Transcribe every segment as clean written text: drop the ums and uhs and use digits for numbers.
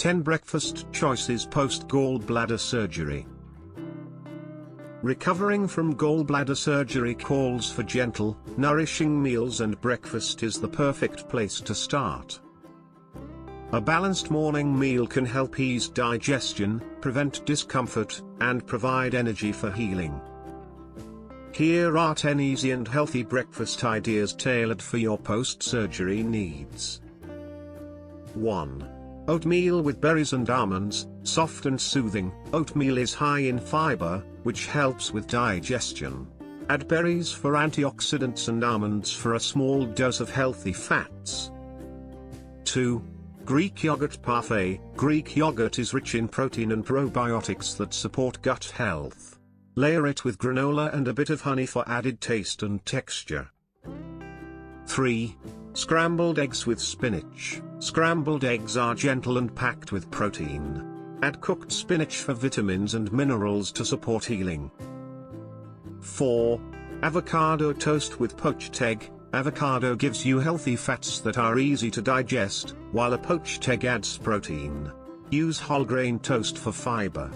10 breakfast choices post-gallbladder surgery. Recovering from gallbladder surgery calls for gentle, nourishing meals, and breakfast is the perfect place to start. A balanced morning meal can help ease digestion, prevent discomfort, and provide energy for healing. Here are 10 easy and healthy breakfast ideas tailored for your post-surgery needs. 1. Oatmeal with berries and almonds, soft and soothing. Oatmeal is high in fiber, which helps with digestion. Add berries for antioxidants and almonds for a small dose of healthy fats. 2. Greek yogurt parfait. Greek yogurt is rich in protein and probiotics that support gut health. Layer it with granola and a bit of honey for added taste and texture. 3. Scrambled eggs with spinach. Scrambled eggs are gentle and packed with protein. Add cooked spinach for vitamins and minerals to support healing. 4. Avocado toast with poached egg. Avocado gives you healthy fats that are easy to digest, while a poached egg adds protein. Use whole grain toast for fiber.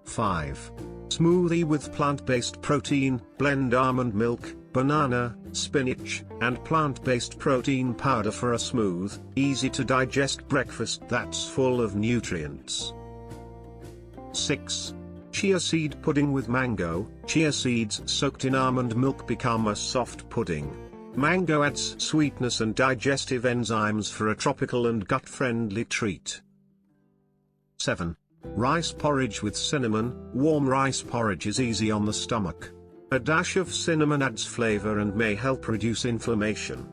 5. Smoothie with plant-based protein. Blend almond milk, banana, spinach, and plant-based protein powder for a smooth, easy-to-digest breakfast that's full of nutrients. 6. Chia seed pudding with mango. Chia seeds soaked in almond milk become a soft pudding. Mango adds sweetness and digestive enzymes for a tropical and gut-friendly treat. 7. Rice porridge with cinnamon. Warm rice porridge is easy on the stomach. A dash of cinnamon adds flavor and may help reduce inflammation.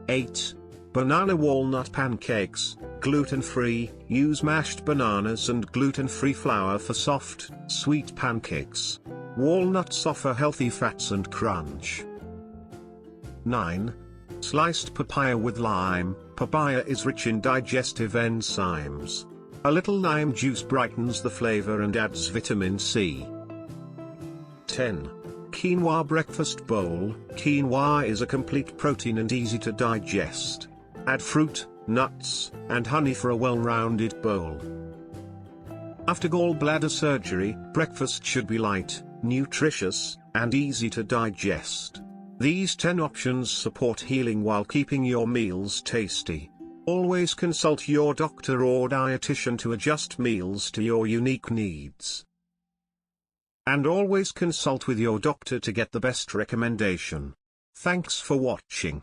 8. Banana walnut pancakes. Gluten-free. Use mashed bananas and gluten-free flour for soft, sweet pancakes. Walnuts offer healthy fats and crunch. 9. Sliced papaya with lime. Papaya is rich in digestive enzymes. A little lime juice brightens the flavor and adds vitamin C. 10. Quinoa breakfast bowl. Quinoa is a complete protein and easy to digest. Add fruit, nuts, and honey for a well-rounded bowl. After gallbladder surgery, breakfast should be light, nutritious, and easy to digest. These 10 options support healing while keeping your meals tasty. Always consult your doctor or dietitian to adjust meals to your unique needs. And always consult with your doctor to get the best recommendation. Thanks for watching.